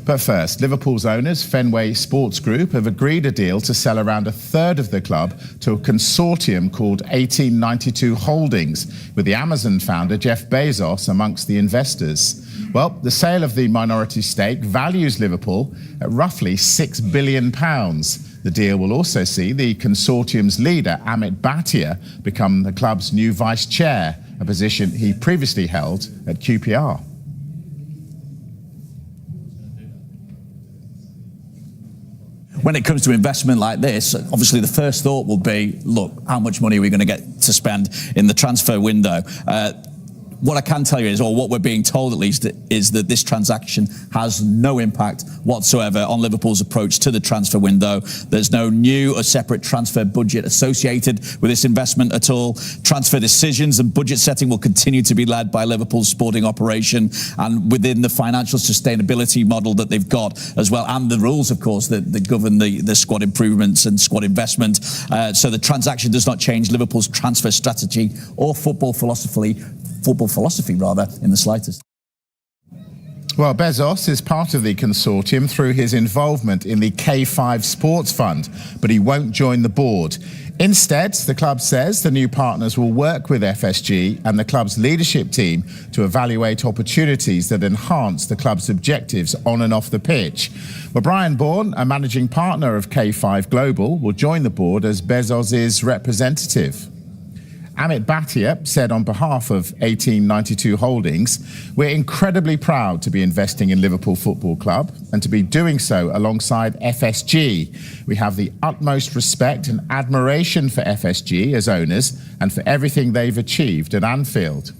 But first, Liverpool's owners, Fenway Sports Group, have agreed a deal to sell around a third of the club to a consortium called 1892 Holdings, with the Amazon founder Jeff Bezos amongst the investors. Well, the sale of the minority stake values Liverpool at roughly £6 billion. The deal will also see the consortium's leader, Amit Bhatia, become the club's new vice chair, a position he previously held at QPR. When it comes to investment like this, obviously the first thought will be, look, how much money are we going to get to spend in the transfer window? What I can tell you is, or what we're being told at least, is that this transaction has no impact whatsoever on Liverpool's approach to the transfer window. There's no new or separate transfer budget associated with this investment at all. Transfer decisions and budget setting will continue to be led by Liverpool's sporting operation and within the financial sustainability model that they've got as well, and the rules, of course, that govern the squad improvements and squad investment. So the transaction does not change Liverpool's transfer strategy or football philosophy in the slightest. Well, Bezos is part of the consortium through his involvement in the K5 Sports Fund, but he won't join the board. Instead, the club says the new partners will work with FSG and the club's leadership team to evaluate opportunities that enhance the club's objectives on and off the pitch. Well, Brian Bourne, a managing partner of K5 Global, will join the board as Bezos' representative. Amit Bhatia said on behalf of 1892 Holdings, "We're incredibly proud to be investing in Liverpool Football Club and to be doing so alongside FSG. We have the utmost respect and admiration for FSG as owners and for everything they've achieved at Anfield."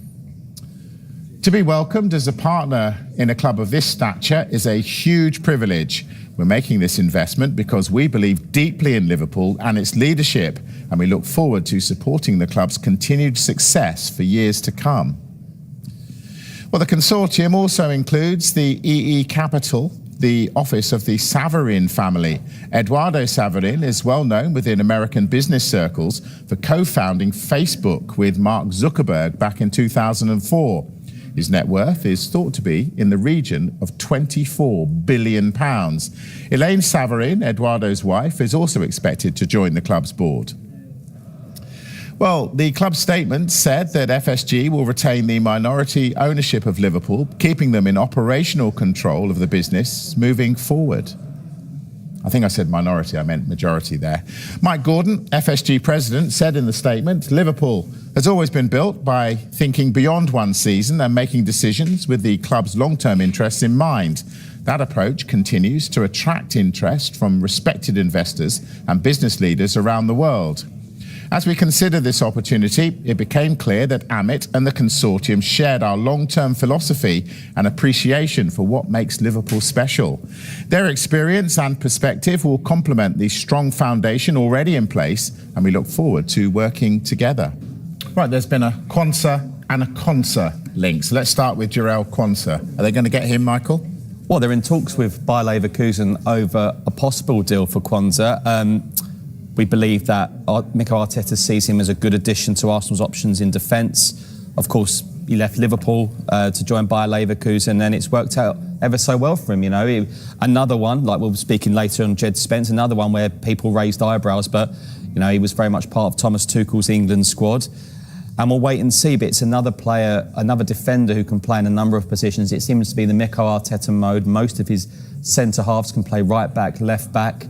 To be welcomed as a partner in a club of this stature is a huge privilege. We're making this investment because we believe deeply in Liverpool and its leadership, and we look forward to supporting the club's continued success for years to come. Well, the consortium also includes the EE Capital, the office of the Saverin family. Eduardo Saverin is well known within American business circles for co-founding Facebook with Mark Zuckerberg back in 2004. His net worth is thought to be in the region of £24 billion. Elaine Saverin, Eduardo's wife, is also expected to join the club's board. Well, the club statement said that FSG will retain the minority ownership of Liverpool, keeping them in operational control of the business moving forward. I think I said minority, I meant majority there. Mike Gordon, FSG president, said in the statement, "Liverpool has always been built by thinking beyond one season and making decisions with the club's long-term interests in mind. That approach continues to attract interest from respected investors and business leaders around the world. As we consider this opportunity, it became clear that Amit and the consortium shared our long-term philosophy and appreciation for what makes Liverpool special. Their experience and perspective will complement the strong foundation already in place, and we look forward to working together." Right, there's been a Quansah and a Quansah link. So let's start with Jarell Quansah. Are they going to get him, Michael? Well, they're in talks with Bayer Leverkusen over a possible deal for Quansah. We believe that Mikel Arteta sees him as a good addition to Arsenal's options in defence. Of course, he left Liverpool to join Bayer Leverkusen, and it's worked out ever so well for him. You know, another one, like we'll be speaking later on Jed Spence, another one where people raised eyebrows, but you know, he was very much part of Thomas Tuchel's England squad. And we'll wait and see, but it's another player, another defender who can play in a number of positions. It seems to be the Mikel Arteta mode. Most of his centre-halves can play right back, left back.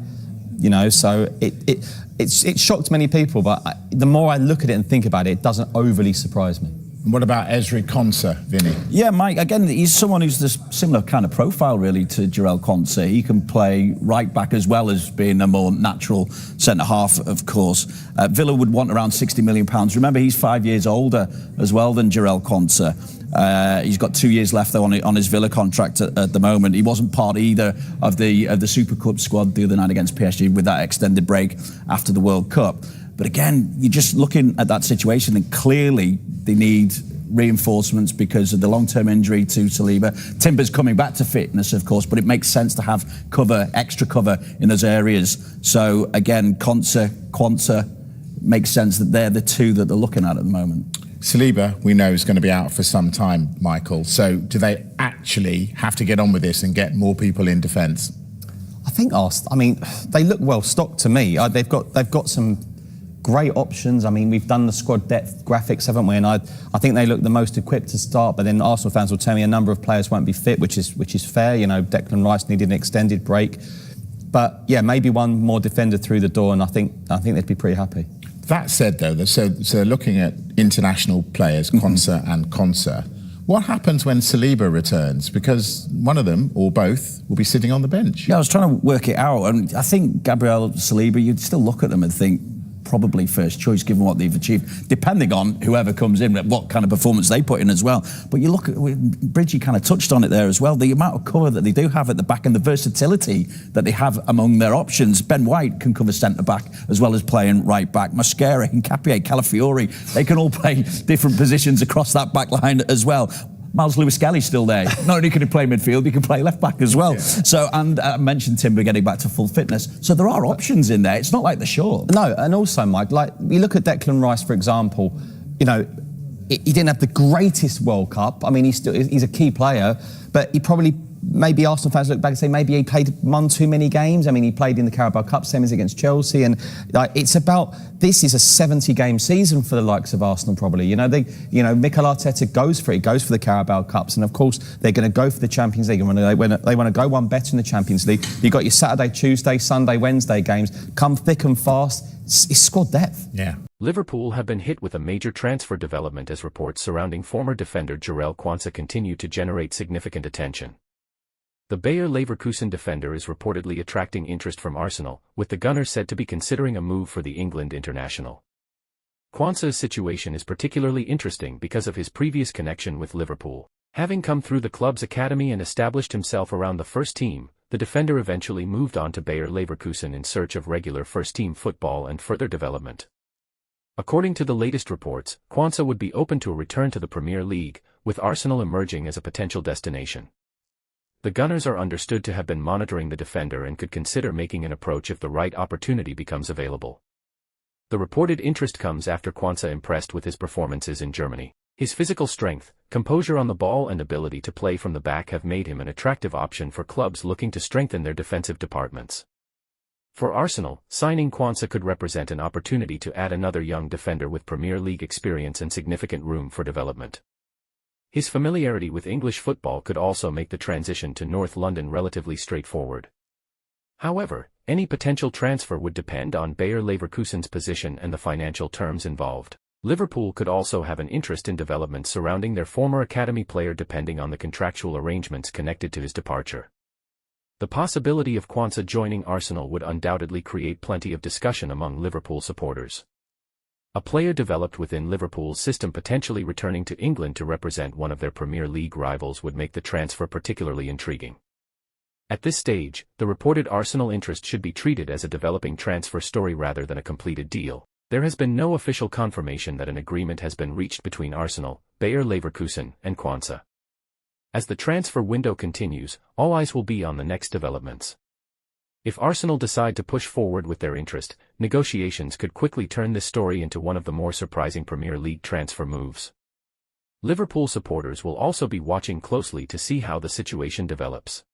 You know, so it shocked many people, but the more I look at it and think about it, it doesn't overly surprise me. And what about Jarell Quansah, Vinny? Yeah, Mike, again, he's someone who's this similar kind of profile, really, to Jarell Quansah. He can play right back as well as being a more natural centre-half, of course. Villa would want around £60 million. Remember, he's 5 years older as well than Jarell Quansah. He's got 2 years left, though, on his Villa contract at the moment. He wasn't part either of the Super Cup squad the other night against PSG with that extended break after the World Cup. But again, you're just looking at that situation, and clearly they need reinforcements because of the long-term injury to Saliba. Timber's coming back to fitness, of course, but it makes sense to have cover, extra cover in those areas. So again, Quansah makes sense that they're the two that they're looking at the moment. Saliba, we know, is going to be out for some time, Michael. So do they actually have to get on with this and get more people in defence? I think Arsenal, I mean, they look well stocked to me. They've got some great options. I mean, we've done the squad depth graphics, haven't we? And I think they look the most equipped to start. But then Arsenal fans will tell me a number of players won't be fit, which is fair. You know, Declan Rice needed an extended break. But yeah, maybe one more defender through the door, and I think they'd be pretty happy. That said, though, so looking at international players, Quansah and Quansah, what happens when Saliba returns? Because one of them, or both, will be sitting on the bench. Yeah, I was trying to work it out, and I think Gabriel, Saliba, you'd still look at them and think, probably first choice given what they've achieved, depending on whoever comes in, what kind of performance they put in as well. But you look at, Bridgie kind of touched on it there as well, the amount of cover that they do have at the back and the versatility that they have among their options. Ben White can cover centre-back as well as playing right-back. Mascara, Hincapié, Calafiori, they can all play different positions across that back line as well. Miles Lewis-Skelly's still there. Not only can he play midfield, he can play left-back as well. Yeah. So, and I mentioned Timber getting back to full fitness. So there are options in there. It's not like they're short. No, and also, Mike, like, you look at Declan Rice, for example, you know, he didn't have the greatest World Cup. I mean, he's a key player, but he probably, maybe Arsenal fans look back and say maybe he played one too many games. I mean, he played in the Carabao Cup semis against Chelsea, and like, it's about, this is a 70-game season for the likes of Arsenal probably. You know, Mikel Arteta goes for it. He goes for the Carabao Cups, and of course they're going to go for the Champions League. And they want to go one better in the Champions League. You've got your Saturday, Tuesday, Sunday, Wednesday games. Come thick and fast. It's squad depth. Yeah. Liverpool have been hit with a major transfer development as reports surrounding former defender Jarell Quansah continue to generate significant attention. The Bayer Leverkusen defender is reportedly attracting interest from Arsenal, with the Gunners said to be considering a move for the England international. Quansah's situation is particularly interesting because of his previous connection with Liverpool. Having come through the club's academy and established himself around the first team, the defender eventually moved on to Bayer Leverkusen in search of regular first-team football and further development. According to the latest reports, Quansah would be open to a return to the Premier League, with Arsenal emerging as a potential destination. The Gunners are understood to have been monitoring the defender and could consider making an approach if the right opportunity becomes available. The reported interest comes after Quansah impressed with his performances in Germany. His physical strength, composure on the ball and ability to play from the back have made him an attractive option for clubs looking to strengthen their defensive departments. For Arsenal, signing Quansah could represent an opportunity to add another young defender with Premier League experience and significant room for development. His familiarity with English football could also make the transition to North London relatively straightforward. However, any potential transfer would depend on Bayer Leverkusen's position and the financial terms involved. Liverpool could also have an interest in developments surrounding their former academy player depending on the contractual arrangements connected to his departure. The possibility of Quansah joining Arsenal would undoubtedly create plenty of discussion among Liverpool supporters. A player developed within Liverpool's system potentially returning to England to represent one of their Premier League rivals would make the transfer particularly intriguing. At this stage, the reported Arsenal interest should be treated as a developing transfer story rather than a completed deal. There has been no official confirmation that an agreement has been reached between Arsenal, Bayer Leverkusen, and Quansah. As the transfer window continues, all eyes will be on the next developments. If Arsenal decide to push forward with their interest, negotiations could quickly turn this story into one of the more surprising Premier League transfer moves. Liverpool supporters will also be watching closely to see how the situation develops.